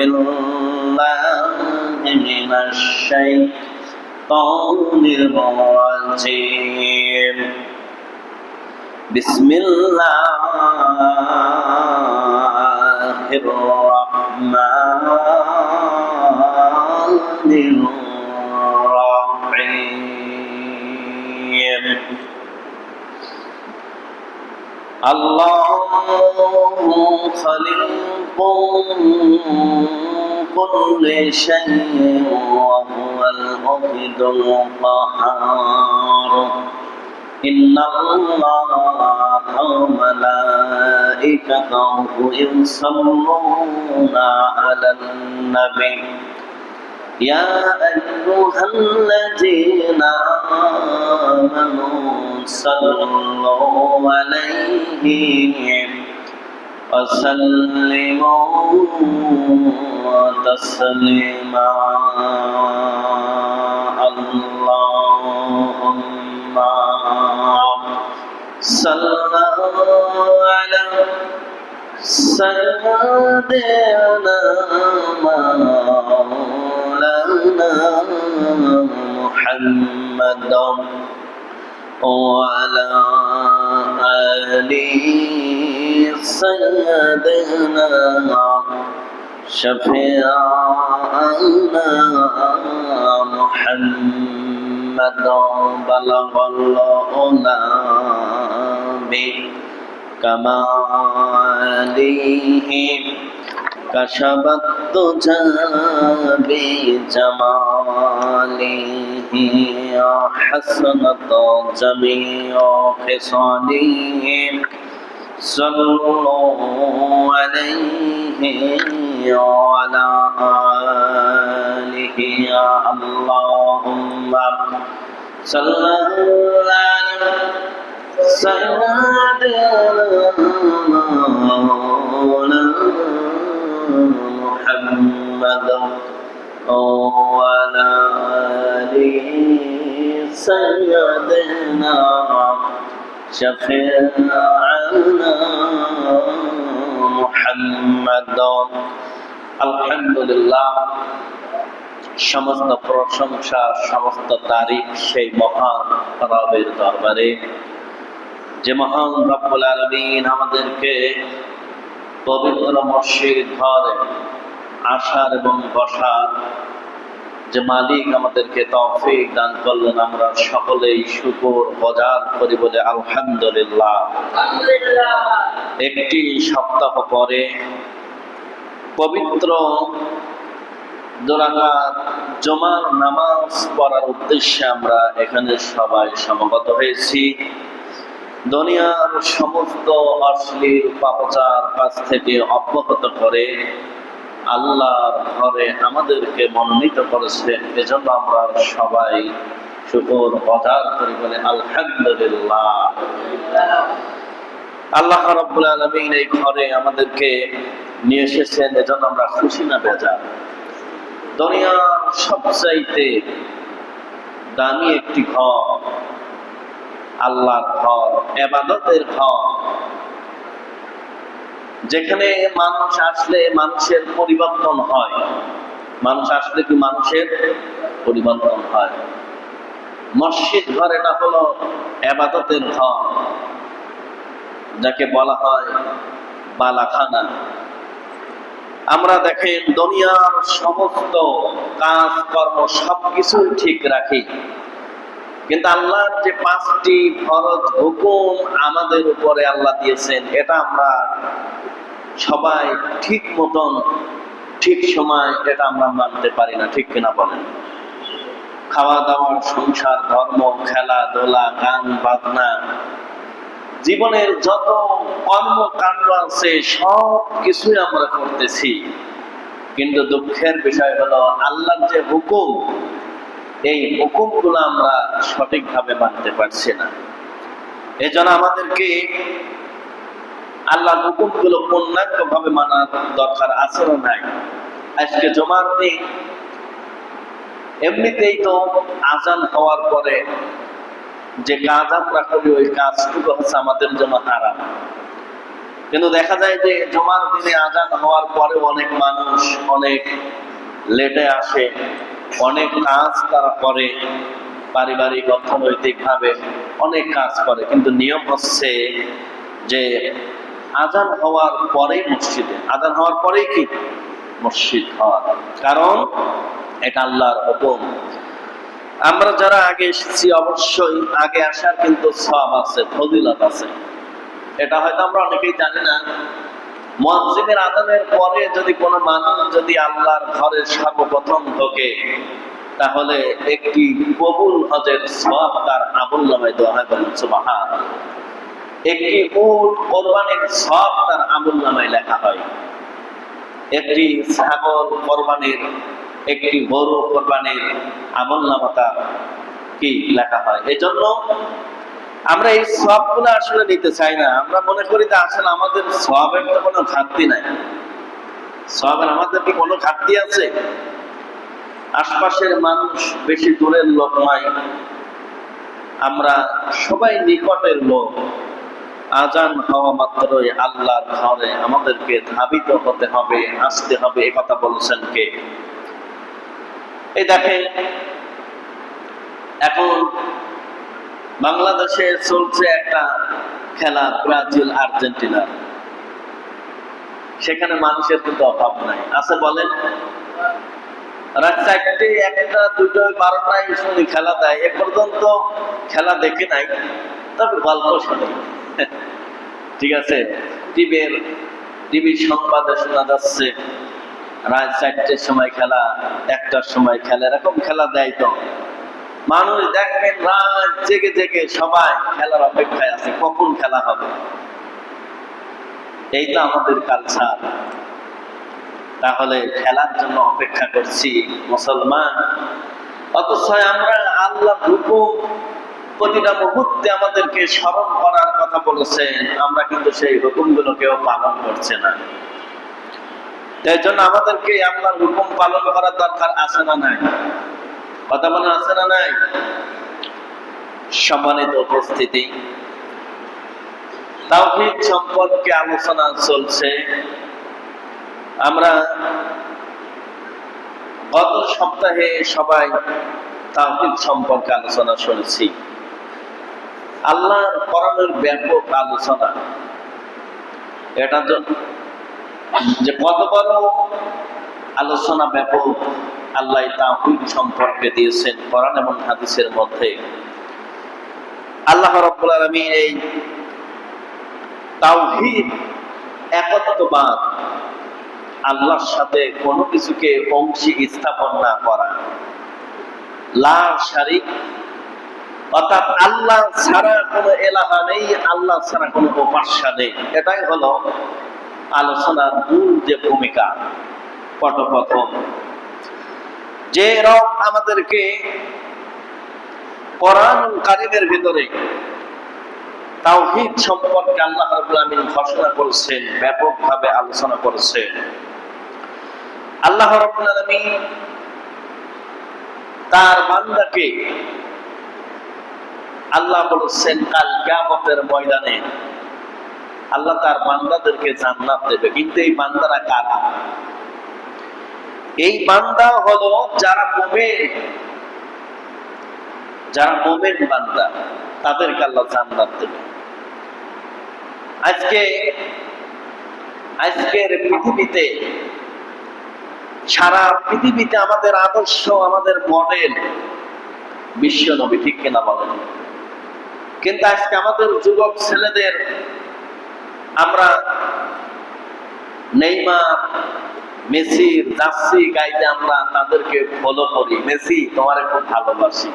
بالله من الشيطان الرجيم بسم الله الرحمن الرحيم الله خالق كل شيء وهو الواحد القهار إن الله وملائكته يصلون على النبي يا أيها الذين آمنوا صلوا عليه وسلموا تسليما اللهم صل على سيدنا مولانا محمد وعلى آل سيدنا شفيعنا محمد بلغ العلا بكماله كشف الدجى بجماله حسنت جميع خصاله صلوا عليه وعلى آله اللهم صل على سيدنا مولانا محمد وعلى آله سيدنا شفيعنا محمد আলহামদুলিল্লাহ সমস্ত প্রশংসা সমস্ত তারিফ সেই মহান রবের দরবারে যে মহান রব্বুল আলামিন আমাদেরকে পবিত্র মসজিদ ঘরে আসার এবং বসার যে মালিক আমাদেরকে তৌফিক দান করলেন আমরা সকলেই শুকর বজার করি বলে আলহামদুলিল্লাহ। একটি সপ্তাহ পরে পবিত্র দুরাকাত জুমার নামাজ পড়ার উদ্দেশ্যে আমরা এখানে সবাই সমবেত হয়েছি। দুনিয়ার সমস্ত অশ্লীল পাপাচার কাছ থেকে অব্যাহত করে আল্লাহর ঘরে আমাদেরকে মনোনীত করেছেন, এজন্য আমরা সবাই শুকর বজার করি বলে আলহামদুলিল্লাহ। আল্লাহ রাব্বুল আলামিন এই ঘরে আমাদেরকে নিয়ে এসেছেন, এজন্য আমরা খুশি না বেজার। দুনিয়ার সবচাইতে দামি একটি ঘর আল্লাহর ঘর, ইবাদতের ঘর, যেখানে মানুষ আসলে মানুষের পরিবর্তন হয়। মানুষ আসলে কি মানুষের পরিবর্তন হয়? মসজিদ ঘর এটা হলো ইবাদতের ঘর, যাকে বলা হয় বালাখানা। আমরা দেখেন দুনিয়ার সমস্ত কাজ কর্ম সবকিছু ঠিক রাখি, কিন্তু আল্লাহর যে 5টি ফরজ হুকুম আমাদের উপরে আল্লাহ দিয়েছেন, এটা আমরা সবাই ঠিক মতন ঠিক সময় এটা আমরা মানতে পারি না, ঠিক কিনা বলেন? খাওয়া দাওয়া, সংসার, ধর্ম, খেলাধুলা, গান বাজনা, জীবনের যত কর্মকাণ্ড আছে সব কিছুই আমরা করতেছি, কিন্তু দুঃখের বিষয় হলো আল্লাহর যে হুকুম, এই হুকুমগুলো আমরা সঠিকভাবে মানতে পারছি না। এজন্য আমাদেরকে আল্লাহর হুকুমগুলো পূর্ণাঙ্গভাবে মানার দরকার আছে না নাই? আজকে জুমার দিন, এমনিতেই তো আজান হওয়ার পরে যে কাজ আমরা করি ওই কাজটুকু হচ্ছে আমাদের জন্য হারাম। কিন্তু দেখা যায় যে জুমার দিনে আজান হওয়ার পরে অনেক মানুষ অনেক লেটে আসে, অনেক কাজ তারা করে, পারিবারিক অর্থনৈতিক ভাবে অনেক কাজ করে, কিন্তু নিয়ম হচ্ছে যে আজান হওয়ার পরেই মসজিদে, আজান হওয়ার পরেই কি মসজিদ হওয়া, কারণ এটা আল্লাহর হুকুম। আমরা যারা আগে এসেছি অবশ্যই আগে আসার কিন্তু সওয়াব আছে, ফজিলত আছে, এটা হয়তো আমরা অনেকেই জানি না। মুয়াজ্জিনের আযানের পরে যদি কোনো মানুষ যদি আল্লাহর ঘরের সর্বপ্রথম ঢোকে, তাহলে একটি কবুল হজের সওয়াব তার আমলনামায় দেওয়া হয়, বলেন সুবহানাল্লাহ। একটি উট কোরবানির সওয়াব তার আমলনামায় লেখা হয়, একটি ছাগল কোরবানির, একটি গরু কোরবানির আমলনামা তার কি লেখা হয়। এজন্য আমরা এই সওয়াবগুলো আসলে নিতে চাই না। আমরা মনে করি যে আসলে আমাদের সওয়াবের তো কোনো ঘাটতি নাই। সওয়াবের আমাদের কি কোনো ঘাটতি আছে? আশপাশের মানুষ বেশি দূরের লোক নয়, আমরা সবাই নিকটের লোক। আজান হওয়া মাত্রই আল্লাহর ঘরে আমাদেরকে ধাবিত হতে হবে, আসতে হবে। এই কথা বলছেন কে? এই দেখেন, এখন বাংলাদেশে চলছে একটা খেলা, ব্রাজিল আর্জেন্টিনা। সেখানে মানুষের কিন্তু অভাব নাই, আছে বলেন? রাত 4টে, 1টা, 2টা, 12টায় শুনি খেলা দেয়। এ পর্যন্ত খেলা দেখে নাই, তবে গল্প শুনি। ঠিক আছে, টিভির সংবাদে শোনা যাচ্ছে রাত 4টের সময় খেলা, 1টার সময় খেলা, এরকম খেলা দেয়। তো মানুষ দেখবেন রাত জেগে জেগে সবাই খেলার অপেক্ষায় আছে, কখন খেলা হবে। এই তো আমাদের কালচার। তাহলে খেলার জন্য অপেক্ষা করছি মুসলমান, অথচ আমরা আল্লাহর হুকুম প্রতিটা মুহূর্তে আমাদেরকে স্মরণ করার কথা বলেছেন, আমরা কিন্তু সেই হুকুমগুলো কেউ পালন করছে না। এই জন্য আমাদেরকে আল্লাহর হুকুম পালন করার দরকার আছে না নাই? কথা বলা আছে না নাই? সম্মানিত উপস্থিতি, তাওহীদ সম্পর্কে আলোচনা চলছে। আমরা গত সপ্তাহে সবাই তাওহীদ সম্পর্কে আলোচনা শুনেছি। আল্লাহর কোরআনের ব্যাপক আলোচনা, এটা যে কত বড় আলোচনা ব্যাপক আল্লাহ তাওহীদ সম্পর্কে দিয়েছেন কোরআন এবং হাদিসের মধ্যে। আল্লাহ রাব্বুল আলামিন এই তাওহীদ, একত্ববাদ, আল্লাহর সাথে কোনো কিছুকে অংশী স্থাপন না করা, লা শারীক, অর্থাৎ আল্লাহ ছাড়া কোনো ইলাহা নেই, আল্লাহ ছাড়া কোনো উপাস্য নেই। এটাই হলো আলোচনার মূল যে ভূমিকা, পটপ্রথম যে রব আমাদেরকে কোরআন কারীমের ভিতরে তাওহীদ সম্পর্কে আল্লাহ রাব্বুল আলামিন ঘোষণা করেছেন, ব্যাপকভাবে আলোচনা করেছেন। আল্লাহ রাব্বুল আলামিন তার বান্দাকে, আল্লাহ বলেছেন কাল কিয়ামতের ময়দানে আল্লাহ তার বান্দাদেরকে জান্নাত দেবে। কিন্তু এই বান্দারা কারা? এই বান্দা হলো যারা মুমিন, যারা মুমিন বান্দা, তাদেরকে আল্লাহ জান্নাত দেবে। আজকের পৃথিবীতে, সারা পৃথিবীতে আমাদের আদর্শ, আমাদের মডেল বিশ্ব নবী, ঠিক কিনা বলেন? কিন্তু আজকে আমাদের যুবক ছেলেদের আমরা নেইমার, মেসির জার্সি গাইতে আমরা তাদেরকে ফলো করি। মেসি, তোমারে খুব ভালোবাসি,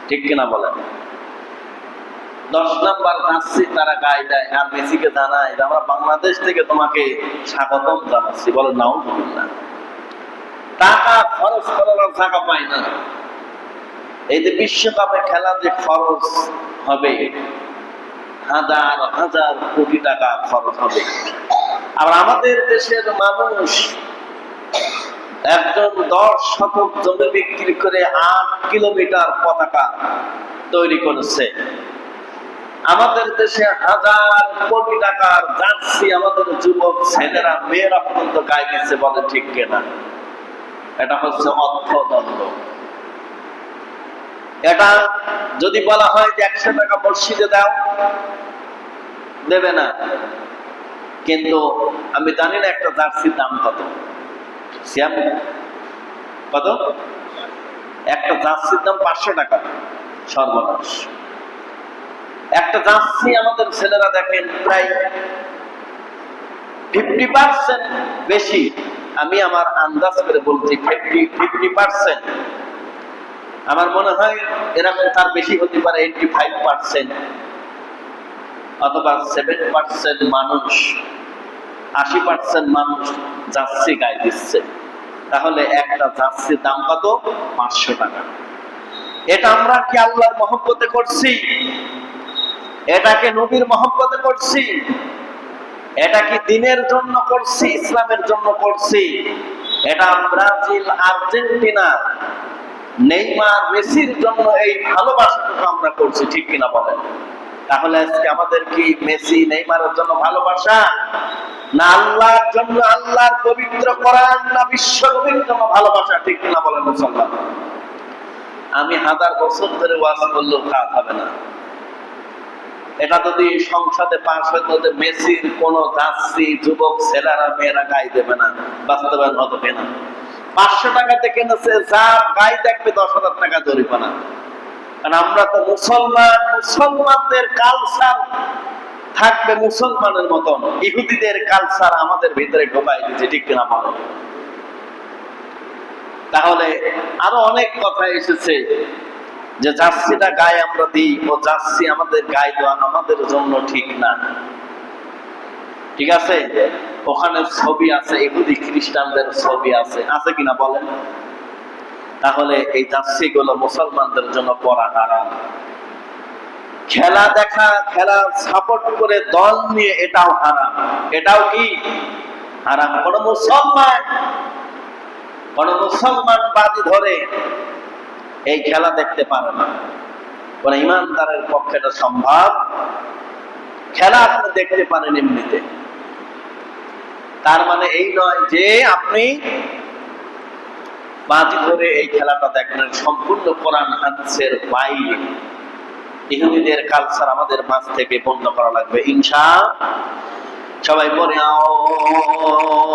ঠিক কিনা বলেন? 10 নাম্বার জার্সি তারা গায়ে দেয়, আর মেসিকে জানায় যে আমরা বাংলাদেশ থেকে তোমাকে স্বাগতম জানাচ্ছি। বলে নাউজুবিল্লাহ। টাকা খরচ করার টাকা পায় না। এই যে বিশ্বকাপে খেলা যে খরচ হবে, হাজার হাজার কোটি টাকা খরচ হবে। আর আমাদের দেশের মানুষ একজন 10 শতক জমি বিক্রি করে 8 কিলোমিটার পতাকা তৈরি করেছে। আমাদের দেশে হাজার কোটি টাকার জার্সি আমাদের যুবক ছেলেরা মেয়েরা পর্যন্ত গায়ে দিচ্ছে, বলে ঠিক কিনা? এটা হচ্ছে অর্থদণ্ড। এটা যদি বলা হয় যে 100 টাকা মসজিদে দাও, দেবে না। কিন্তু আমি জানি না একটা জার্সির দাম কত। সিয়াম কত? একটা জার্সির দাম 500 টাকা। সর্বনাশ। একটা জার্সি আমাদের ছেলেরা দেখেন প্রায় 50% বেশি, আমি আমার আন্দাজ করে বলছি 50% আমার মনে হয় এরকম, তার বেশি হতে পারে 85% অথবা 7% মানুষ, 80% মানুষ জার্সি গায়ে দিচ্ছে। তাহলে একটা জার্সির দাম কত? 500 টাকা। এটা আমরা কি আল্লাহর মহব্বতে করছি? এটাকে নবীর মহব্বতে করছি? এটা কি দিনের জন্য করছি, ইসলামের জন্য করছি? এটা ব্রাজিল, আর্জেন্টিনা, নেইমার, মেসির জন্য এই ভালোবাসাটুকু আমরা করছি, ঠিক কিনা বলেন? তাহলে আজকে আমাদের কি মেসি, নেইমারের জন্য ভালোবাসা, না আল্লাহর জন্য, আল্লাহর পবিত্র কোরআন, না বিশ্বনবীর জন্য ভালোবাসা? ঠিক কিনা বলেন মুসলমান? আমি 1000 বছর ধরে ওয়াজ করলেও কাজ হবে না। এটা যদি সংসদে পাশ হতো যে মেসির কোন জার্সি যুবক ছেলেরা মেয়েরা গায়ে দেবে না, বাস্তবায়ন হতো কিনা? 500 টাকাতে কিনেছে, যার গায়ে দেখবে 10,000 টাকা জরিমানা। কারণ আমরা তো মুসলমান, মুসলমানদের কালচার থাকবে মুসলমানের মতন, ইহুদিদের কালচার আমাদের ভিতরে ঢোকাই দিচ্ছে, ঠিক কিনা বলেন? তাহলে আরো অনেক কথা এসেছে যে জার্সিটা গায়ে আমরা দিই, ও জার্সি আমাদের গায়ে দেওয়া আমাদের জন্য ঠিক না। ঠিক আছে, ওখানে ছবি আছে, ইহুদি খ্রিস্টানদের ছবি আছে, আছে কিনা বলেন? তাহলে এই জার্সি গুলো মুসলমানদের জন্য পরা হারাম। খেলা দেখা, খেলা সাপোর্ট করে দল নিয়ে, এটাও হারাম। এটাও কি হারাম? কোন মুসলমান বাজি ধরে এই খেলা দেখতে পারে না। কোন ইমানদারের পক্ষে এটা সম্ভব? খেলা আপনি দেখতে পারেন এমনিতে, তার মানে এই নয় যে আপনি বাজি ধরে এই খেলাটা দেখবেন। সম্পূর্ণ কোরআন হাদিসের বাইরে ইহুদিদের কালচার আমাদের মাঝ থেকে বন্ধ করা লাগবে ইনশাআল্লাহ। সবাই পড়ে আউযু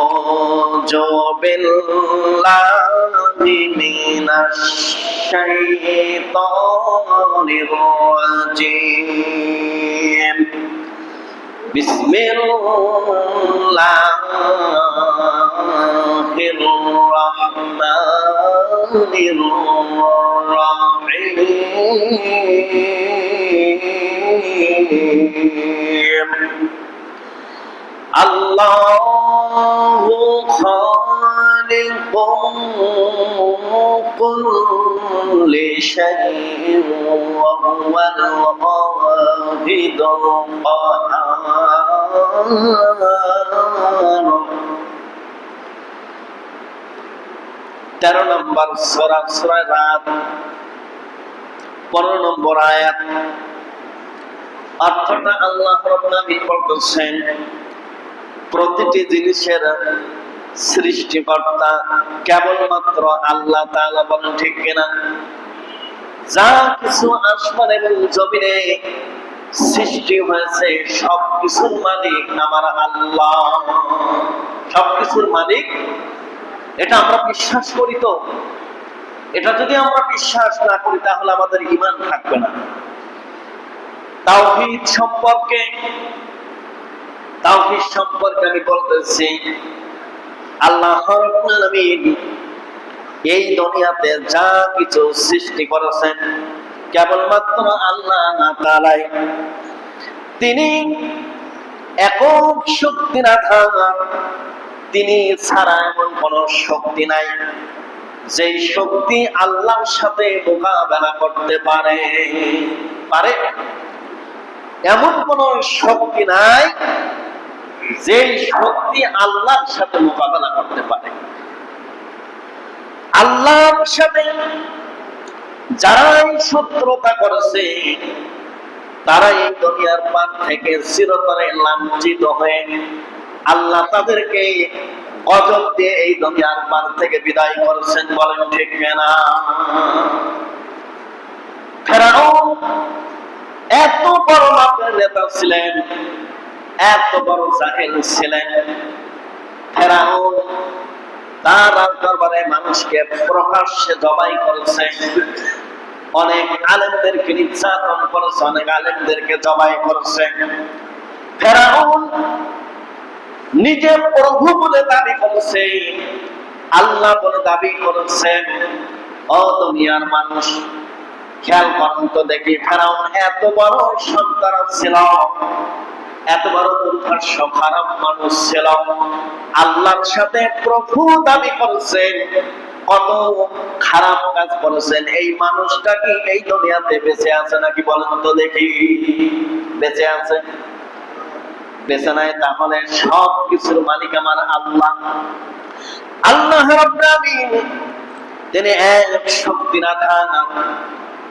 বিল্লাহি মিনাশ শাইতানির রাজীম। বিসমিল্লাহির রাহমানির রাহিম। আল্লাহু খালিকু কুল্লি শাইইন ওয়া হুয়াল ওয়াহিদুল কাহ্হার। 13 নম্বর সূরা, সূরা রাত, 15 নম্বর আয়াত। অর্থটা আল্লাহ রাব্বুল আলামিন বলতেছেন, প্রতিটি জিনিসের সৃষ্টিকর্তা কেবলমাত্র আল্লাহ তাআলা, বলেন ঠিক কিনা? যা কিছু আসমান এবং জমিনে সৃষ্টি হয়েছে সবকিছুর মালিক আমার আল্লাহ। সবকিছুর মালিক, এটা আমরা বিশ্বাস করি তো? এটা যদি আমরা বিশ্বাস না করি তাহলে আমাদের ঈমান থাকবে না। তাওহীদ সম্পর্কে আমি বলতেছি, আল্লাহ রাব্বুল আলামিন এই দুনিয়াতে যা কিছু সৃষ্টি করেছেন কেবলমাত্র আল্লাহ তাআলাই। তিনি একক শক্তির আধার, তিনি ছাড়া এমন কোন শক্তি নাই যেই শক্তি আল্লাহর সাথে মোকাবেলা করতে পারে। এমন কোন শক্তি নাই যেই শক্তি আল্লাহর সাথে মোকাবেলা করতে পারে। আল্লাহর সাথে যারাই শত্রুতা করেছে তারা এই দুনিয়ার পার থেকে চিরতরে লাঞ্ছিত হয়ে আল্লাহ তাদেরকে গজব দিয়ে এই দুনিয়ার পার থেকে বিদায় করেছেন। বলেন ঠিক না? ফেরাউন এত বড় মাপের নেতা ছিলেন, এত বড় জাহেল ছিলেন। ফেরাউন তার দরবারে মানুষকে প্রকাশ্যে জবাই করেছে, অনেক আলেমদেরকে নির্যাতন করেছে, অনেক আলেমদেরকে জবাই করেছে। ফেরাউন নিজে প্রভু বলে দাবি করেছে, আল্লাহ বলে দাবি করেছেন। ও দুনিয়ার মানুষ, খেয়াল করুন তো দেখি, ফেরাউন এত বড় সন্তান ছিল, এত বড় দুর্ধর্ষ খারাপ মানুষ ছিল, আল্লাহর সাথে প্রভু দাবি করেছেন, কত খারাপ কাজ করেছেন। এই মানুষটা কি এই দুনিয়াতে বেঁচে আছে নাকি বলেন তো দেখি? বেঁচে আছে? বেঁচে নাই, তাহলে সব কিছুর মালিক আমার আল্লাহ। আল্লাহ রাব্বুল আলামিন তিনি এক শক্তিনাথান,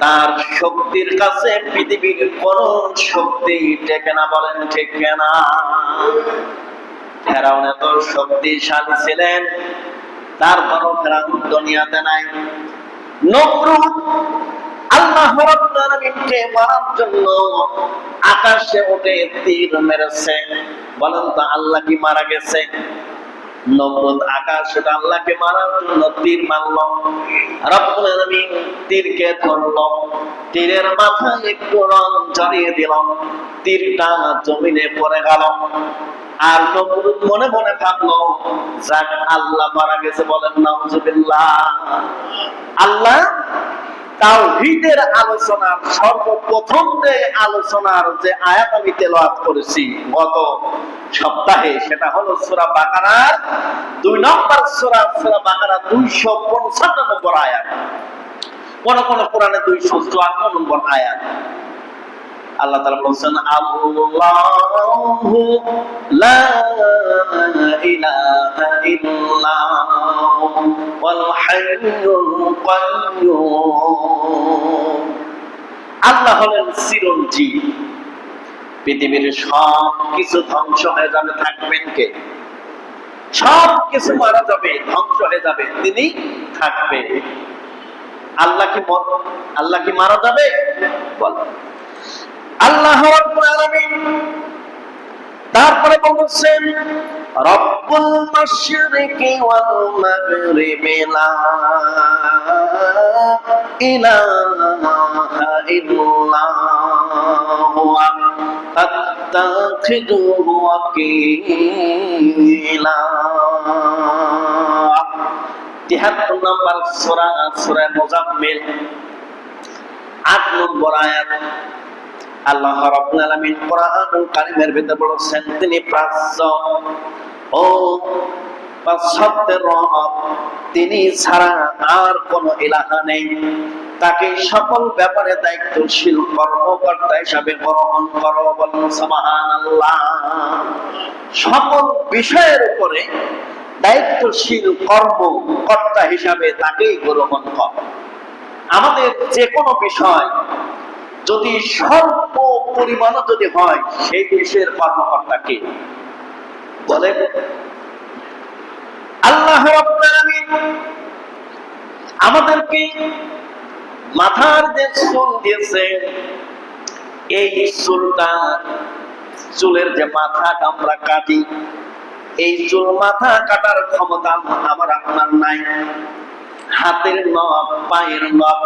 তার শক্তির কাছে পৃথিবীর কোন শক্তি টেকে না। বলেন ঠিক না? ফেরাউন এত শক্তিশালী ছিলেন, তারপরও ফেরাউন দুনিয়াতে নাই। নমরুদ আল্লাহ রাব্বুল আলামিনকে মারার জন্য আকাশে উঠে তীর মেরেছে। বলেন তো আল্লাহ কি মারা গেছে? নমরুদ আকাশে আল্লাহকে মারার জন্য তীর মারল, রব্বুল আলামিন তীরকে ধরল, তীরের মাথায় একটু রং জড়িয়ে দিল, তীরটা জমিনে পড়ে গেল। আর নমরুদ মনে মনে ভাবলো, যাক আল্লাহ মারা গেছে। বলেন নাউজুবিল্লাহ। আল্লাহ তাওহীদের আলোচনার সর্বপ্রথম যে আলোচনার যে আয়াত আমি তেলাওয়াত করেছি গত সপ্তাহে, সেটা হলো সূরা বাকারার 2 নম্বর সূরা, সূরা বাকারা 255 নম্বর আয়াত, কোন কোন কোরআনে 254 নম্বর আয়াত। আল্লাহ তাআলা বলেন, আল্লাহু লা ইলাহা ইল্লাহু ওয়াল হাইয়ুল কাইয়্যুম। আল্লাহ হলেন চিরঞ্জীব, পৃথিবীর সব কিছু ধ্বংস হয়ে যাবে, থাকবেন কে? সব কিছু মারা যাবে, ধ্বংস হয়ে যাবে, তিনি থাকবেন। আল্লাহ কি মারা যাবে? বল। আল্লাহ রাব্বুল আলামিন তারপরে বলছেন, রব্বুল মাশরিকি ওয়াল মাগরিবি লা ইলাহা ইল্লাহু ফাত্তাখিযুহু ওয়াকিলা। ৭৩ নম্বর সূরা, সূরা মুজাম্মিল ৮ নম্বর আয়াত। আল্লাহ রাব্বুল আলামিন কোরআনুল কারীমের ভিতরে বলেছেন, তিনি প্রাচ্য ও সত্যের রব, তিনি ছাড়া আর কোনো ইলাহা নেই, তাকে সকল ব্যাপারে দায়িত্বশীল কর্মকর্তা হিসাবে গ্রহণ করো। বলুন সুবহানাল্লাহ। সকল বিষয়ের উপরে দায়িত্বশীল কর্মকর্তা হিসাবে তাকেই গ্রহণ করো। আমাদের যে কোনো বিষয় যদি স্বল্প পরিমাণও যদি হয়, সেই বিষয়ের কর্মকর্তা কে? বলেন। আল্লাহ রাব্বুল আলামিন আমাদেরকে মাথার যে চুল দিয়েছে, এই চুলটা, চুলের যে মাথাটা আমরা কাটি, এই চুল মাথা কাটার ক্ষমতা আমার আপনার নাই। হাতের নখ, পায়ের নখ,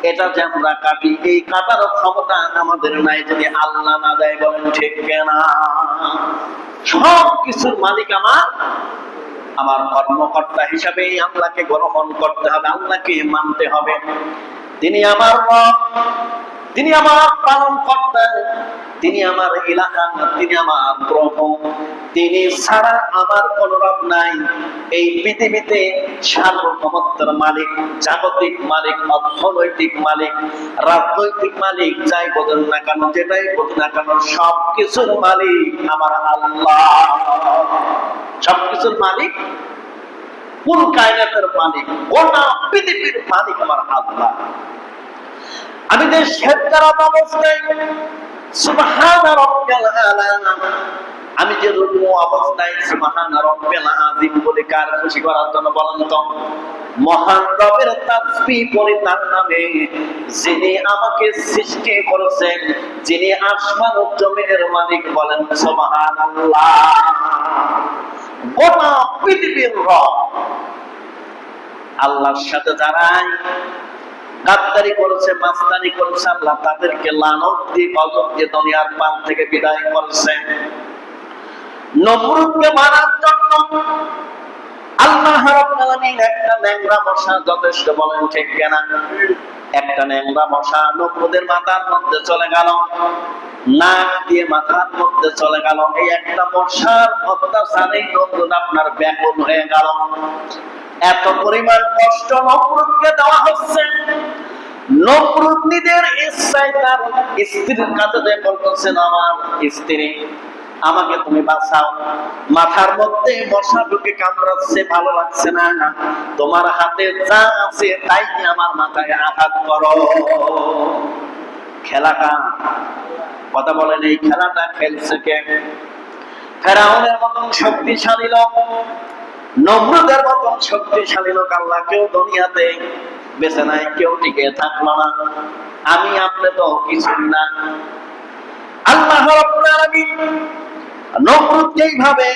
এটা যে আমরা কাটি, এই কাটার ক্ষমতা আমাদের নাই, যদি আল্লাহ না দেয়। বলেন ঠিক না? সব কিছুর মালিক আমার কর্মকর্তা হিসাবে আল্লাহকে গ্রহণ করতে হবে, আল্লাহকে মানতে হবে। তিনি আমার রব, তিনি আমার পালন কর্তা, তিনি আমার ইলাহা, তিনি আমার প্রভু, তিনি ছাড়া আমার কোন রব নাই। এই পৃথিবীতে সার্বভৌমত্বের মালিক, জাগতিক মালিক, অর্থনৈতিক মালিক, রাজনৈতিক মালিক, যাই বলেন না কেন, যেটাই বলেন না কেন, সবকিছুর মালিক আমার আল্লাহ। সবকিছুর মালিক, কোন কায়নাতের মালিক, গোটা পৃথিবীর মালিক আমার আল্লাহ। আমি যে শেরকারাত অবস্থায় সুবহানা রাব্বিয়াল আলা। আমি যে রুকু অবস্থায় সুবহানা রাব্বিয়াল আযীম বলে কার খুশি করার জন্য বলেন তো? মহান রবের তাসবিহ পড়ে তার নামে, যিনি আমাকে সৃষ্টি করেছেন, যিনি আসমান ও জমিনের মালিক, বলেন সুবহানাল্লাহ। গোটা পৃথিবীর রব আল্লাহর সাথে যারাই গাদ্দারি করেছে, মাস্তানি করেছে, আল্লাহ তাদেরকে লানত দিয়ে গজব দিয়ে দুনিয়ার পান থেকে বিদায় করেছেন। নমরুদকে মারার জন্য আল্লাহ রাব্বুল আলামিন একটা ন্যাংরা মশা যথেষ্ট, বলেন ঠিক কিনা? একটা ন্যাংরা মশা নমরুদের মাথার মধ্যে চলে গেল, নাক দিয়ে মাথার মধ্যে চলে গেল। এই একটা মশার অত্যাচারে নমরুদ আপনার ব্যাকুল হয়ে গেল। এত পরিমাণ কষ্ট নমরুদকে দেওয়া হচ্ছে। নমরুদ নিজের ইচ্ছায় তার স্ত্রীর কাছে যে বলতেছেন, আমার স্ত্রী আমাকে তুমি বাঁচাও, মাথার মধ্যে মশা ঢুকে কামড়াচ্ছে, ভালো লাগছে না, তোমার হাতে যা আছে তাই আমার মাথায় আঘাত করো। খেলাটা, কথা বলেন, এই খেলাটা খেলছে কে? ফেরাউনের মতন শক্তিশালী লোক, নমরুদের মতন শক্তিশালী লোক আল্লাহ কেউ দুনিয়াতে বেঁচে নাই, কেউ টিকে থাকলো না। আমি আপনি তো কিছুই না। আল্লাহ রাব্বুল আলামিন নমরুদকে এইভাবে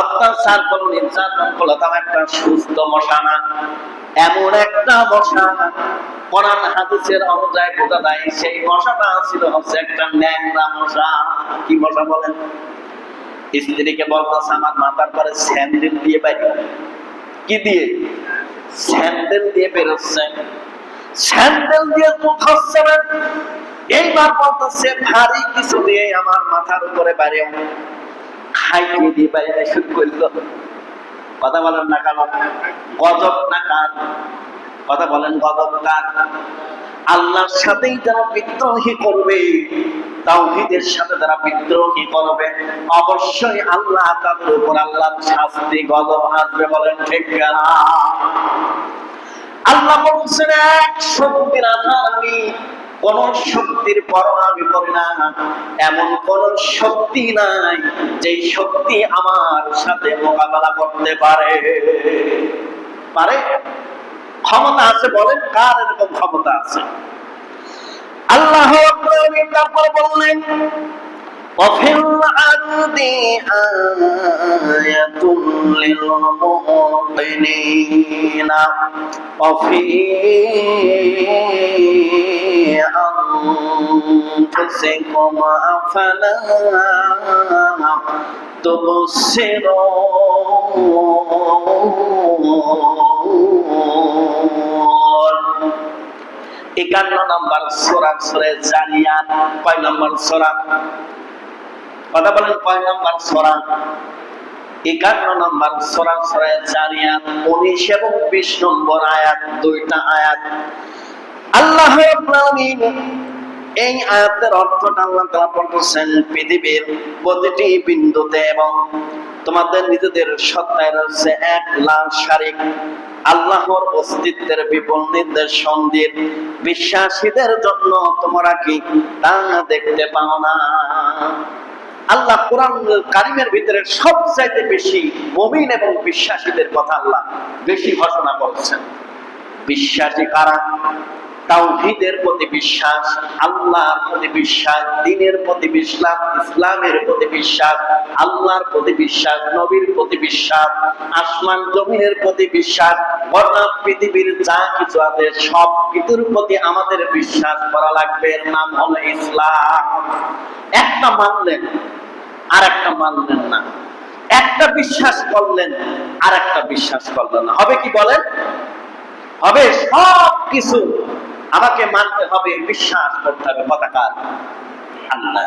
অত্যাচার করল, নির্যাতন করল। তার একটা সুস্থ মশা না, এমন একটা মশা, কোরআন হাদিসের অনুযায়ী বোঝা যায় সেই মশাটা ছিল হচ্ছে একটা ন্যাংরা মশা। কি মশা বলেন? স্ত্রীকে বলতেছে, আমার মাথার পরে স্যান্ডেল দিয়ে বাইরে। কি দিয়ে? স্যান্ডেল দিয়ে বেরোচ্ছে। স্যান্ডেল দিয়ে মুখ হচ্ছে না। এইবার বলতেছে, ভারী কিছু দিয়ে আমার মাথার উপরে বাইরে খাইয়ে দিয়ে বাইরে শুরু করলো। কথা বলেন না কেন? গজব না কার? কথা বলেন, গজব কার? আল্লাহর সাথেই যারা বিদ্রোহী করবে, তাওহীদের সাথে যারা বিদ্রোহী করবে, অবশ্যই আল্লাহ তাদের উপর আল্লাহর শাস্তি, গজব আসবে, বলেন ঠিক না? আল্লাহ বলছেন, এক শক্তির আধার আমি, কোন শক্তির পরোয়া আমি করি না। এমন কোন শক্তি নাই যেই শক্তি আমার সাথে মোকাবেলা করতে পারে। পারে? ক্ষমতা আছে? বলেন, কার এরকম ক্ষমতা আছে? আল্লাহ রাব্বুল আলামিন তারপরে বললেন, ওয়াফিল আরদি আয়াতুল লিল মুকিনিনা ওয়াফি আনফুসিকুম আফালা তুবসিরুন। 51 নম্বর সূরা, সূরা জারিয়াত। কয় নম্বর সূরা? কথা বলেন, কয় নম্বর সূরা? 51 নম্বর সূরা, সূরা জারিয়াত। 19 এবং 20 নম্বর আয়াত, দুইটা আয়াত। আল্লাহ রাব্বুল আলামিন এই আয়াতের অর্থটা আল্লাহ তাআলা বলতেছেন, পৃথিবীর প্রতিটি বিন্দুতে এবং তোমাদের নিজেদের সত্তায় রয়েছে এক লাখ শারীক আল্লাহর অস্তিত্বের বিপুল নিদর্শন দিয়ে বিশ্বাসীদের জন্য তোমরা কি তা দেখতে পাও না? আল্লাহ কোরআন কারীমের ভিতরে সবচাইতে বেশি মুমিন এবং বিশ্বাসীদের কথা আল্লাহ বেশি ঘোষণা করেছেন। বিশ্বাসী কারা? তাওহীদের প্রতি বিশ্বাস, আল্লাহর প্রতি বিশ্বাস, দ্বীনের প্রতি বিশ্বাস, ইসলামের প্রতি বিশ্বাস, আল্লাহর প্রতি বিশ্বাস, নবীর প্রতি বিশ্বাস, আসমান জমিনের প্রতি বিশ্বাস, গোটা পৃথিবীর যা কিছু আছে সব কিছুর প্রতি আমাদের বিশ্বাস করা লাগবে। এর নাম হলো ইসলাম। একটা মানলেন আর একটা মানলেন না, একটা বিশ্বাস করলেন আর একটা বিশ্বাস করলেন না, হবে কি বলেন? হবে। সব কিছু আমাকে মানতে হবে, বিশ্বাস করতে হবে। পতাকার আল্লাহ,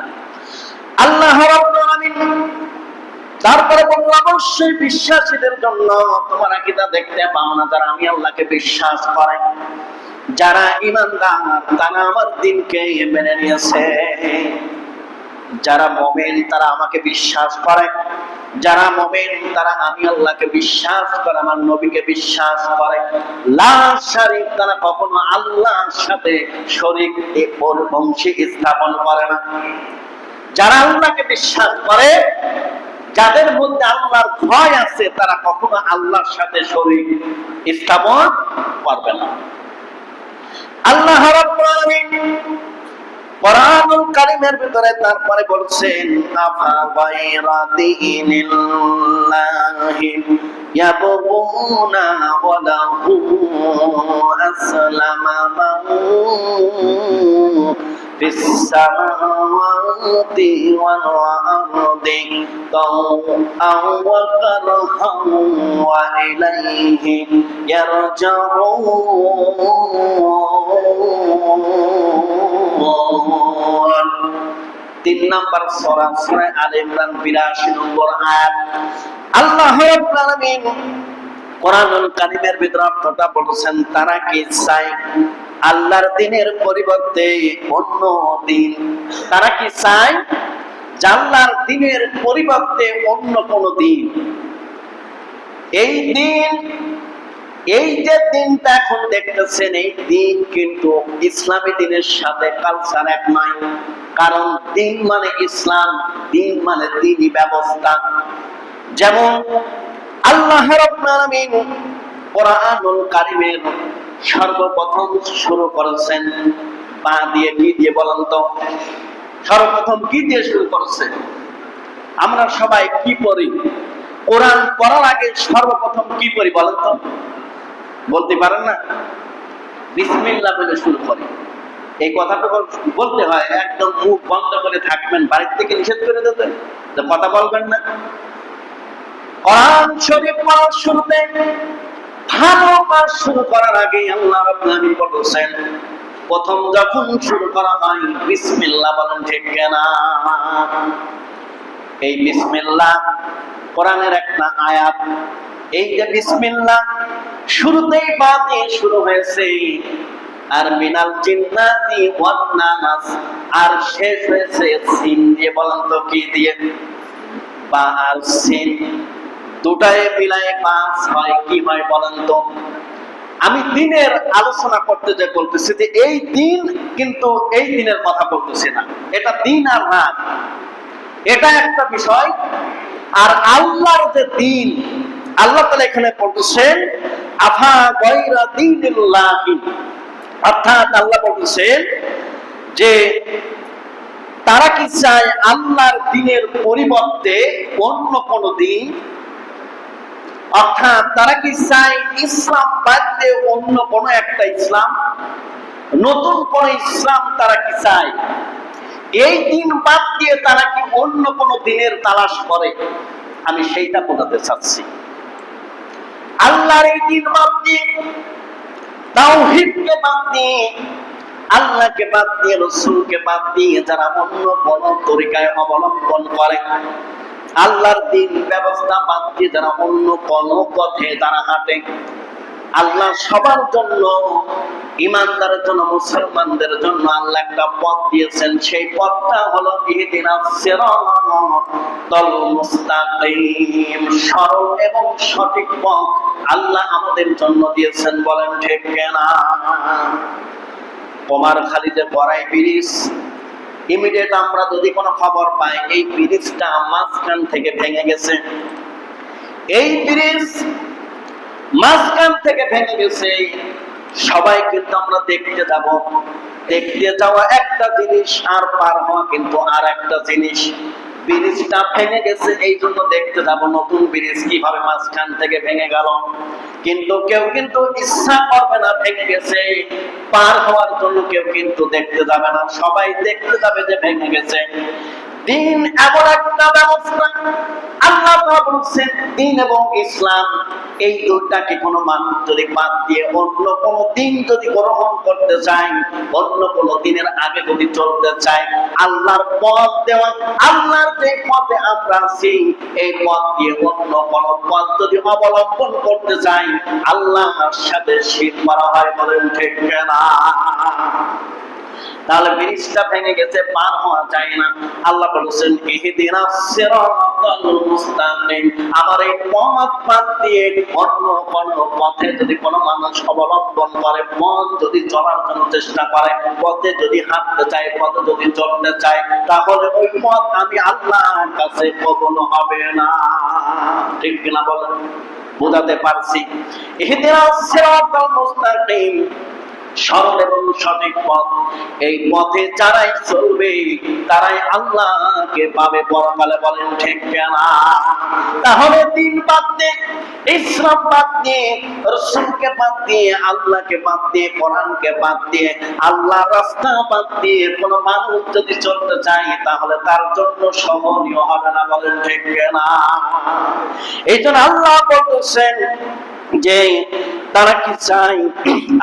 আল্লাহ রাব্বুল আলামিন তারপরে বলল, অবশ্যই বিশ্বাসীদের জন্য তোমরা কি তা দেখতে পাও না? যারা আমি আল্লাহকে বিশ্বাস করে, যারা ঈমানদার, তারা আমার দ্বীনকে মেনে নিয়েছে, যারা মুমিন তারা আমাকে বিশ্বাস করে, যারা মুমিন তারা আমি আল্লাহকে বিশ্বাস করে, আমার নবীকে বিশ্বাস করে, লা শারীক, তারা কখনো আল্লাহর সাথে শরীক বংশী স্থাপন করে না। যারা আল্লাহকে বিশ্বাস করে, যাদের মধ্যে আল্লাহর ভয় আছে, তারা কখনো আল্লাহর সাথে শরীক স্থাপন করবে না। আল্লাহ রাব্বুল আলামিন কোরআনুল কারীমের ভিতরে তারপরে বলছেন, আফা গায়রা দীনিল্লাহি ইয়াবগুনা ওয়া লাহু আসলামা মান ফিস সামাওয়াতি ওয়াল আরদি তাওআন ওয়া কারহান ওয়া ইলাইহি ইয়ারজিউন। 3 নম্বর সূরা সূরা আলে ইমরান 82 নম্বর আয়াত। আল্লাহ রাব্বুল আলামিন কোরআনুল কারীমের ভিতরে অর্থটা বলেছেন, তারা কি চায় আল্লাহর দ্বীনের পরিবর্তে অন্য দ্বীন? তারা কি চায় আল্লাহর দ্বীনের পরিবর্তে অন্য কোন দ্বীন? এই দ্বীন, এই যে দ্বীনটা এখন দেখতেছেন, এই দ্বীন কিন্তু ইসলামী দ্বীনের সাথে কালচার এক নয়। কারণ দ্বীন মানে ইসলাম, দ্বীন মানে দ্বীনি ব্যবস্থা। যেমন আল্লাহ রাব্বুল আলামিন কোরআনুল কারীমের সর্বপ্রথম শুরু করেছেন বা দিয়ে, কি দিয়ে বলেন তো? সর্বপ্রথম কি দিয়ে শুরু করেছে? আমরা সবাই কি পড়ি? কোরআন পড়ার আগে সর্বপ্রথম কি পড়ি বলেন তো? বলতে পারেন না? বিসমিল্লাহ বলে শুরু করি। এই কথাটুকু বলতে হয়, একদম মুখ বন্ধ করে থাকবেন, বাড়ির থেকে নিষেধ করে দিতে যে কথা বলবেন না। কোরআন শরীফ পড়ার শুরুতে, ভালো কাজ শুরু করার আগে আল্লাহ রাব্বুল আলামিন বলেছেন, প্রথম যখন শুরু করা হয় বিসমিল্লাহ বলেন, ঠিক কিনা? এই বিসমিল্লাহ কোরআনের একটা আয়াত। এই যে বিসমিল্লাহ শুরুতেই বা দিয়ে শুরু হয়েছে, আর মিনাল জিন্নাতি ওয়ান নাস, আর শেষ হয়েছে সিন দিয়ে। বলেন তো কি দিয়ে? বা আর সিন দুটায় মিলায় 5 হয়। কি হয় বলেন তো? আমি দ্বীনের আলোচনা করতে যে বলতেছি যে এই দ্বীন, কিন্তু এই দ্বীনের কথা বলতেছি না। এটা দ্বীন আর রাত, এটা একটা বিষয়। আর আল্লাহর যে দ্বীন, আল্লাহ তাআলা এখানে বলতেছেন আফা গায়রা দীনিল্লাহি, অর্থাৎ আল্লাহ বলতেছেন যে তারা কি চায় আল্লাহর দ্বীনের পরিবর্তে অন্য কোন দ্বীন? অর্থাৎ তারা কি চায় ইসলাম বাদ দিয়ে অন্য কোন একটা ইসলাম, নতুন কোন ইসলাম তারা কি চায়? এই দ্বীন বাদ দিয়ে তারা কি অন্য কোন দ্বীনের তালাশ করে? আমি সেইটা বোঝাতে চাচ্ছি। আল্লাহর এই দ্বীন বাদ দিয়ে, তাওহীদকে বাদ দিয়ে, আল্লাহকে বাদ দিয়ে, রাসূলকে বাদ দিয়ে যারা অন্য কোন তরিকায় অবলম্বন করে, আল্লাহর দ্বীন ব্যবস্থা বাদ দিয়ে যারা অন্য কোন পথে যারা হাঁটে, আল্লাহ সবার জন্য, ঈমানদারের জন্য, মুসলমানদের জন্য আল্লাহ একটা পথ দিয়েছেন। সেই পথটা হলো ইহদিনাস সিরাতাল মুস্তাকিম, সরল এবং সঠিক পথ আল্লাহ আমাদের জন্য দিয়েছেন। বলেন ঠিক কিনা? কুমারখালীতে বড়াই ব্রিজ, ইমিডিয়েট আমরা যদি কোনো খবর পাই এই ব্রিজটা মাঝখান থেকে ভেঙে গেছে, এই ব্রিজ মাঝখান থেকে ভেঙে গেছে, সবাই কিন্তু আমরা দেখতে যাব। দেখতে যাওয়া একটা জিনিস, আর পার হওয়া কিন্তু আর একটা জিনিস। ব্রিজটা ভেঙে গেছে, এই জন্য দেখতে যাব নতুন ব্রিজ কিভাবে মাঝখান থেকে ভেঙে গেল। কিন্তু কেউ কিন্তু ইচ্ছা করবে না, ভেঙে গেছে পার হওয়ার জন্য কেউ কিন্তু দেখতে যাবে না, সবাই দেখতে যাবে যে ভেঙে গেছে। দ্বীন এমন একটা ব্যবস্থা, আল্লাহ তাআলা বলেছেন দ্বীন এবং ইসলাম এই দুটাকে কোনো মানুষ যদি বাদ দিয়ে অন্য কোন দ্বীন যদি গ্রহণ করতে চায়, অন্য কোন দ্বীনের আগে যদি চলতে চায়, আল্লাহর পথ দেওয়া, আল্লাহর যে পথে আমরা আছি এই পথ দিয়ে অন্য কোন পথ যদি অবলম্বন করতে চাই, আল্লাহর সাথে শিরক করা হয়। বলেন ঠিক কিনা? তাহলে ব্রিজটা ভেঙে গেছে, পার হওয়া যায় না। আল্লাহ বলেছেন ইহদিনাস সিরাতাল মুস্তাকিম, আমার এই পথ বাদ দিয়ে অন্য কোন পথে যদি কোনো মানুষ অবলম্বন করে, পথ যদি চলার জন্য চেষ্টা করে, পথে যদি হাঁটতে চায়, পথে যদি চলতে চায়, তাহলে ওই পথ আমি আল্লাহর কাছে কবুল হবে না। ঠিক কিনা বলেন? বুঝাতে পারছি? ইহদিনাস সিরাতাল মুস্তাকিম, সরল এবং সঠিক পথ, এই পথে যারাই চলবে তারাই আল্লাহকে পাবে পরকালে। বলেন ঠিক কিনা? তাহলে দিন বাদ দিয়ে, ইসলাম বাদ দিয়ে, রাসূলকে বাদ দিয়ে, আল্লাহকে বাদ দিয়ে, কোরআনকে বাদ দিয়ে, আল্লাহর রাস্তা বাদ দিয়ে কোন মানুষ যদি চলতে চায় তাহলে তার জন্য সহনীয় হবে না। বলেন ঠিক কিনা? এই জন্য আল্লাহ বলতেছেন যে তারা কি চাই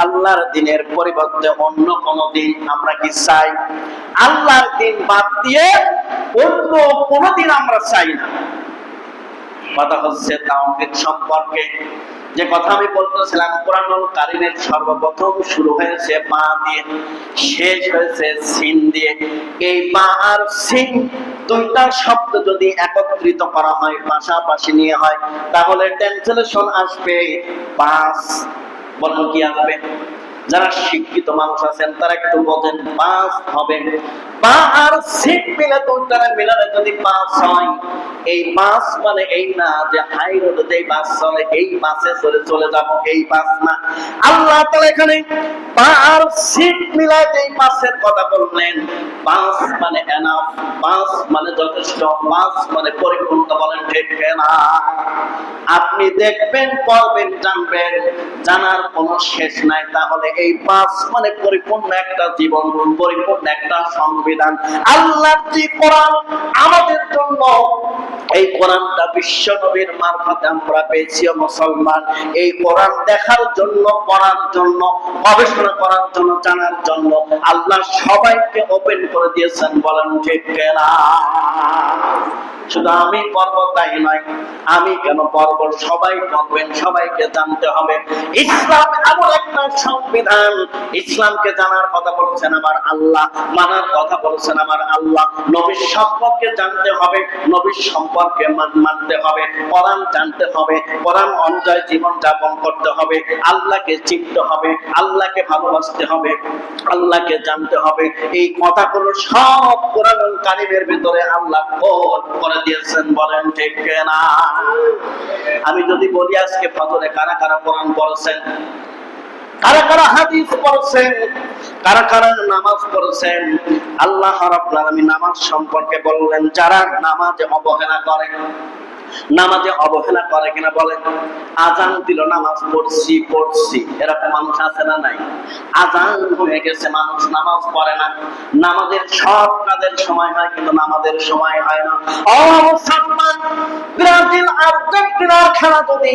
আল্লাহর দিনের পরিবর্তে অন্য কোন দিন? আমরা কি চাই? আল্লাহর দিন বাদ দিয়ে অন্য কোন দিন আমরা চাই না। কথা হচ্ছে তাওহীদ সম্পর্কে যে কথা আমি বলতেছিলাম, কোরআনুল কারীমের সর্বপ্রথম শুরু হয়েছে বা দিয়ে, শেষ হয়েছে সিন দিয়ে। এই বা আর সিন দুইটা শব্দ যদি একত্রিত করা হয়, পাশাপাশি নিয়ে হয়, তাহলে ট্রান্সলেশন আসবে বাস। বলেন কি আসবে? যারা শিক্ষিত মানুষ আছেন তারা একটু বোঝেন, বাস হবে। বা আর সিট মিলে দুইটারে মিলালে যদি বাস হয়, এই বাস মানে এই না যে হাই রোডে যেই বাস চলে এই বাসে চলে যাব, এই বাস না। আল্লাহ তাআলা এখানে বা আর সিট মিলায় যেই বাসের কথা বললেন, বাস মানে এনাফ, বাস মানে যথেষ্ট, বাস মানে পরিপূর্ণ। বলেন ঠিক না? আপনি দেখবেন, পড়বেন, জানবেন, জানার কোনো শেষ নাই। তাহলে এই বাস মানে পরিপূর্ণ একটা জীবন, পরিপূর্ণ একটা সংবিধান। আল্লাহর যে কোরআন আমাদের জন্য, এই কোরআনটা বিশ্ব নবীর মারফতে আমরা পেয়েছি। মুসলমান, এই কোরআন দেখার জন্য, পড়ার জন্য, গবেষণা করার জন্য, জানার জন্য আল্লাহ সবাইকে ওপেন করে দিয়েছেন। বলেন ঠিক না? শুধু আমি পড়ব তাই নয়, আমি কেন পড়ব, সবাই পড়বেন, সবাইকে জানতে হবে। ইসলাম এমন একটা সংবিধান, ইসলামকে জানার কথা বলছেন আমার আল্লাহ, মানার কথা বলছেন আমার আল্লাহ। নবীর সম্পর্কে জানতে হবে, নবীর সম্পর্কে মানতে হবে, কোরআন জানতে হবে, কোরআন অনুযায়ী জীবন যাপন করতে হবে, আল্লাহকে চিনতে হবে, আল্লাহকে ভালোবাসতে হবে, আল্লাহকে জানতে হবে। এই কথাগুলো সব কোরআনুল কারীমের ভিতরে আল্লাহ কোট করে দিয়েছেন। বলেন ঠিক না? আমি যদি বলি আজকে ফজরে কারা কারা কোরআন পড়েছেন, কারা কারা হাদিস পড়েছেন, কারা কারা নামাজ পড়েছেন, আল্লাহ রাব্বুল আলামিন নামাজ সম্পর্কে বললেন, যারা নামাজে অবহেলা করে, নামাজে অবহেলা করে কিনা বলেন? আজান দিল, নামাজ পড়ছি, এরকম মানুষ আছে না নাই? আজান হয়ে গেছে, মানুষ নামাজ পড়ে না। নামাজের সব কাজের সময় হয় কিন্তু নামাজের সময় হয় না। ও মুসলমান, ব্রাজিল আর্জেন্টিনার খেলা যদি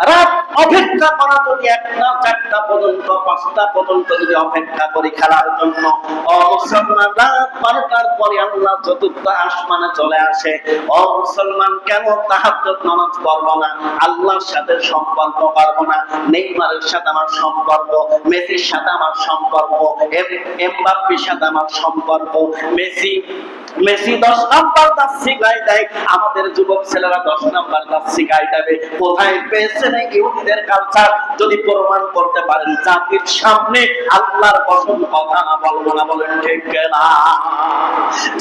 রাত অপেক্ষা করা, যদি 1টা 4টা পর্যন্ত, 5টা পর্যন্ত যদি অপেক্ষা করি খেলার জন্য, ও মুসলমান, রাত 12টার পরে আল্লাহ চতুর্থ আসমানে চলে আসে। ও মুসলমান, কেন তাহাজ্জুদ নামাজ পড়বো না? আল্লাহর সাথে সম্পর্ক করবো না? নেইমারের সাথে আমার সম্পর্ক, মেসির সাথে আমার সম্পর্ক, এমবাপ্পের সাথে আমার সম্পর্ক। মেসি 10 নাম্বার জার্সি গায়ে দেয়, আমাদের যুবক ছেলেরা 10 নাম্বার জার্সি গায়ে দেবে। কোথায় পেয়েছেন এই ইহুদিদের কালচার? যদি প্রমাণ করতে পারেন জাতির সামনে, আল্লাহর কসম কথা না বলবো না। বলেন ঠিক না?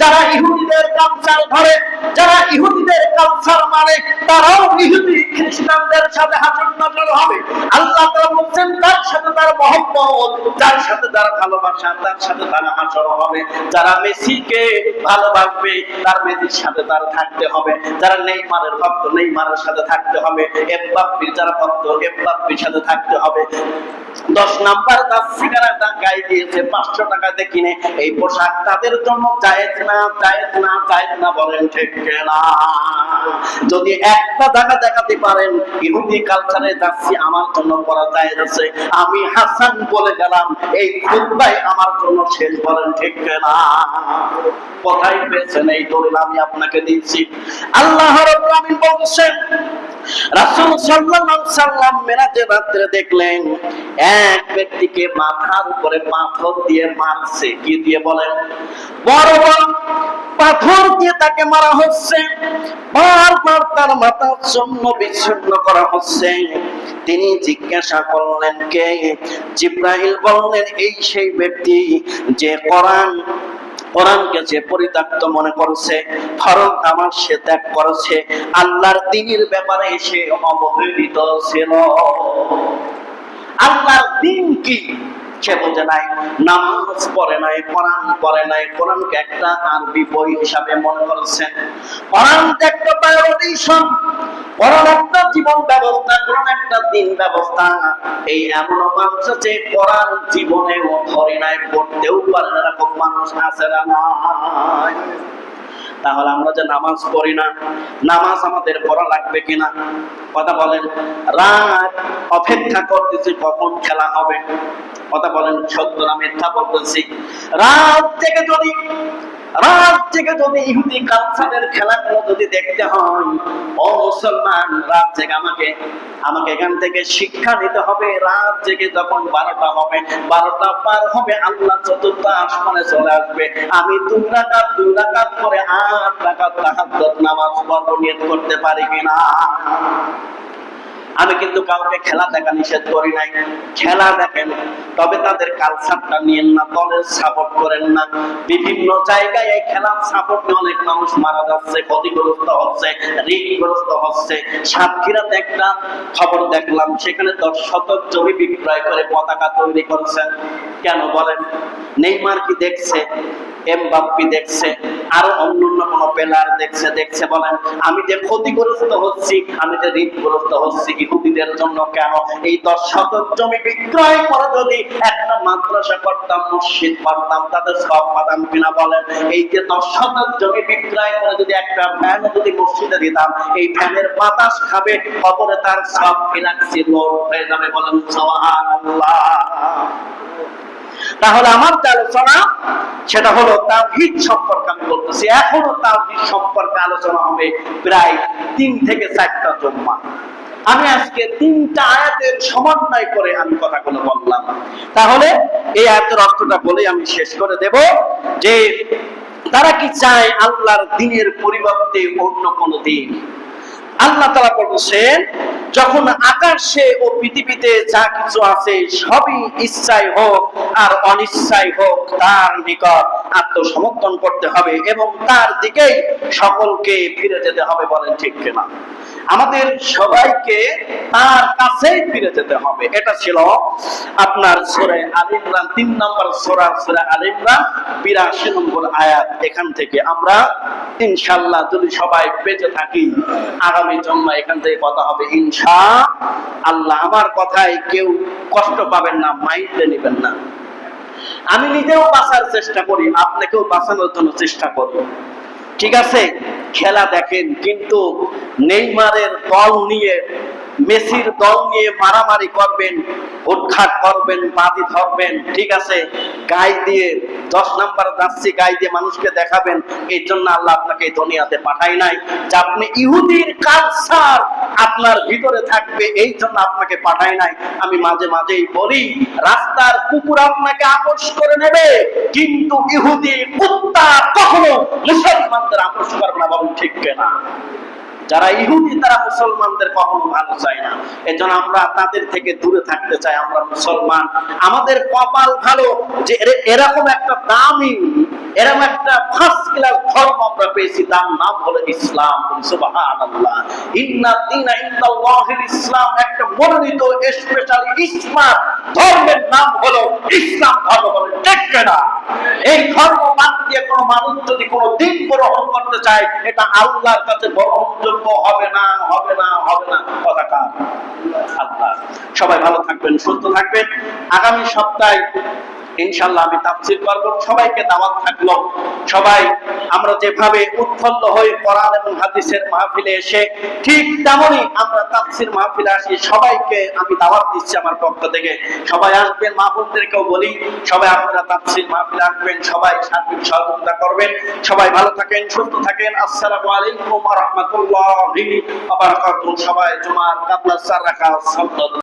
যারা ইহুদিদের কালচার ধরে, যারা ইহুদিদের কালচার মানে, তারাও ইহুদি খ্রিস্টানদের সাথে হাসর নাজর হবে। আল্লাহ তাআলা বলেন, তার সাথে তার মহব্বত, যার সাথে তার ভালোবাসা, তার সাথে তার হাসর হবে। যারা মেসিকে ভালোবাসবে, তার মেসির সাথে তার থাকতে হবে। যারা নেইমারের ভক্ত, নেইমারের সাথে থাকতে হবে। এমবাপ্পের যারা ভক্ত, এমবাপ্পের সাথে থাকতে হবে। 10 নাম্বার জার্সি গায়ে দিয়েছে 500 টাকাতে কিনে, এই পোশাক তাদের জন্য জায়েজ না, জায়েজ না, জায়েজ না। বলেন ঠিক না? যদি একটা জায়গা দেখাতে পারেন ইহুদি কালচারে জার্সি আমার জন্য পরা জায়েজ আছে, আমি হাসান বলে গেলাম, এই খুতবাই আমার জন্য শেষ। বলেন ঠিক না? কোথায় পেয়েছেন এই দলিল? আমি আপনাকে দিচ্ছি। আল্লাহ রাব্বুল আলামিন বলেছেন, রাসূল সাল্লাল্লাহু আলাইহি সাল্লাম মেরাজের রাতে দেখলেন এক ব্যক্তিকে মাথার উপরে পাথর দিয়ে মারছে। কি দিয়ে বলেন? বড় বড় পাথর দিয়ে তাকে মারা হচ্ছে, বারবার তার মাথা চূর্ণ বিচ্ছিন্ন করা হচ্ছে। তিনি জিজ্ঞাসা করলেন কে? জিবরাইল বললেন এই সেই ব্যক্তি যে কোরআনকে যে পরিত্যক্ত মনে করছে, ফরজ নামাজ সে ত্যাগ করেছে, আল্লাহর দ্বীনের ব্যাপারে সে অবহেলিত ছিল। আল্লাহর দ্বীন কি সে বোঝে নাই, নামাজ পড়ে নাই, কোরআন পড়ে নাই, কোরআনকে একটা আরবি বই হিসাবে মনে করেছেন। কোরআন একটা বায়োলজিশন, কোরআন একটা জীবন ব্যবস্থা, কোরআন একটা দিন ব্যবস্থা। এই এমন মানুষ আছে কোরআন জীবনেও ধরে নাই, পড়তেও পারে না, এরকম মানুষ আছে না? নাই। তাহলে আমরা যে নামাজ পড়ি না, নামাজ আমাদের পড়া লাগবে কিনা? কথা বলেন। রাত অপেক্ষা করতেছি কখন খেলা হবে। কথা বলেন, সত্য না মিথ্যা বলতেছি? রাত থেকে যদি ইহুদি কালচারের খেলাগুলো যদি দেখতে হয়, ও মুসলমান, রাত জেগে আমাকে এখান থেকে শিক্ষা নিতে হবে। রাত জেগে যখন 12টা হবে, 12টা পার হবে, আল্লাহ চতুর্থ আসমানে চলে আসবে, আমি 2 রাকাত করে 8 রাকাত তাহাজ্জুদ নামাজ পড়ব, নিয়ত করতে পারি কিনা? আমি কিন্তু কাউকে খেলা দেখা নিষেধ করি নাই, খেলা দেখেন, তবে তাদের কালচারটা নিয়েন না, দলের সাপোর্ট করেন না। বিভিন্ন জায়গায় এই খেলার সাপোর্ট নিয়ে অনেক মানুষ মারা যাচ্ছে, ক্ষতিগ্রস্ত হচ্ছে, ঋণগ্রস্ত হচ্ছে। সাতক্ষীরাতে একটা খবর দেখলাম, সেখানে 10 শতক জমি বিক্রয় করে পতাকা তৈরি করছেন। কেন বলেন? নেইমার কি দেখছে? এমবাপ্পে দেখছে? আরো অন্যান্য কোন প্লেয়ার দেখছে? বলেন, আমি যে ক্ষতিগ্রস্ত হচ্ছি, আমি যে ঋণগ্রস্ত হচ্ছি ইহুদিদের জন্য। কেন? এই 10 শতক জমি বিক্রয় করে যদি একটা মাদ্রাসা করতাম, মসজিদ করতাম, তাদের সব পাতাম কিনা? বলেন, এই যে 10 শতক জমি বিক্রয় করে যদি একটা ফ্যান যদি মসজিদে দিতাম, এই ফ্যানের বাতাস খাবে, খবরে তার সব ফিনান্সি লোড হয়ে যাবে। বলেন সুবহানাল্লাহ। তাহলে আমার যে আলোচনা সেটা হলো তাওহীদ সম্পর্কে আমি বলতেছি। এখনো তাওহীদ সম্পর্কে আলোচনা হবে প্রায় 3 থেকে 4টা জুম্মা। আমি আজকে 3টা আয়াতের সমন্বয় করে আমি কথাগুলো বললাম। তাহলে এই আয়াতের অর্থটা বলে আমি শেষ করে দেব যে তারা কি চায় আল্লাহর দ্বীনের পরিবর্তে অন্য কোন দ্বীন? আল্লাহ তাআলা বলেছেন, যখন আকাশে ও পৃথিবীতে যা কিছু আছে সবই ইচ্ছায় হোক আর অনিচ্ছায় হোক তার নিকট আত্মসমর্পণ করতে হবে এবং তার দিকেই সকলকে ফিরে যেতে হবে। বলেন ঠিক কিনা? আমাদের সবাইকে তার কাছেই ফিরে যেতে হবে। এটা ছিল আপনার সূরা আল ইমরান 3 নম্বর সূরা আল ইমরান 82 নম্বর আয়াত। এখান থেকে আমরা ইনশাআল্লাহ যদি সবাই বেঁচে থাকি, আগামী জুম্মা এখান থেকে কথা হবে ইনশাআল্লাহ। আমার কথায় কেউ কষ্ট পাবেন না, মাইন্ডে নেবেন না। আমি নিজেও বাঁচার চেষ্টা করি, আপনাকেও বাঁচানোর জন্য চেষ্টা করি, ঠিক আছে? খেলা দেখেন, কিন্তু নেইমারের দল নিয়ে, মেসির দল নিয়ে মারামারি করবেন, উৎখাত করবেন, বাজি ধরবেন, ঠিক আছে? গায়ে দিয়ে 10 নাম্বার জার্সি গায়ে দিয়ে মানুষকে দেখাবেন। এই জন্য আল্লাহ আপনাকে এই দুনিয়াতে পাঠায় নাই যে আপনি ইহুদির কালচার আপনার ভিতরে থাকবে, এই জন্য আপনাকে পাঠায় নাই। আমি মাঝে মাঝেই বলি, রাস্তার কুকুর আপনাকে আপোষ করে নেবে, কিন্তু ইহুদি কুত্তা কখনো মুসলমানদের আপোষ করবে না। বলুন ঠিক কিনা? যারা ইহুদি তারা মুসলমানদের কখনো ভালো চায় না। এজন্য আমরা তাদের থেকে দূরে থাকতে চাই। আমরা মুসলমান, আমাদের কপাল ভালো যে এরকম একটা দামি, এরকম একটা ফার্স্ট ক্লাস ধর্ম আমরা পেয়েছি, তার নাম হলো ইসলাম। সুবহানাল্লাহ। ইন্না দীনা ইনদাল্লাহিল ইসলাম, একটা মনোনীত স্পেশাল ইসলাম ধর্মের নাম হলো ইসলাম ধর্ম। বলে ঠিক কিনা? এই ধর্ম বাদ দিয়ে কোনো মানুষ যদি কোনো দিন গ্রহণ করতে চায়, এটা আল্লাহর কাছে গ্রহণযোগ্য হবে না। কথা কার? আল্লাহ। সবাই ভালো থাকবেন, সুস্থ থাকবেন। আগামী সপ্তাহে ইনশাআল্লাহ আমি তাফসীর করব, সবাইকে দাওয়াত থাকলো। সবাই আমরা যেভাবে উৎফুল্ল হই কোরআন এবং হাদিসের মাহফিলে এসে, ঠিক তেমনই আমরা তাফসীর মাহফিলে আসি। সবাইকে আমি দাওয়াত দিচ্ছি আমার পক্ষ থেকে, সবাই আসবেন। মা বোনদেরকেও বলি সবাই আপনারা তাফসীর মাহফিলে আসবেন, সবাই সার্বিক সহযোগিতা করবেন। সবাই ভালো থাকেন, সুস্থ থাকেন। আসসালামু আলাইকুম ওয়া রাহমাতুল্লাহি ওয়া বারাকাতুহু। সবাই জুমার কাবলা 4 রাকাত সালাত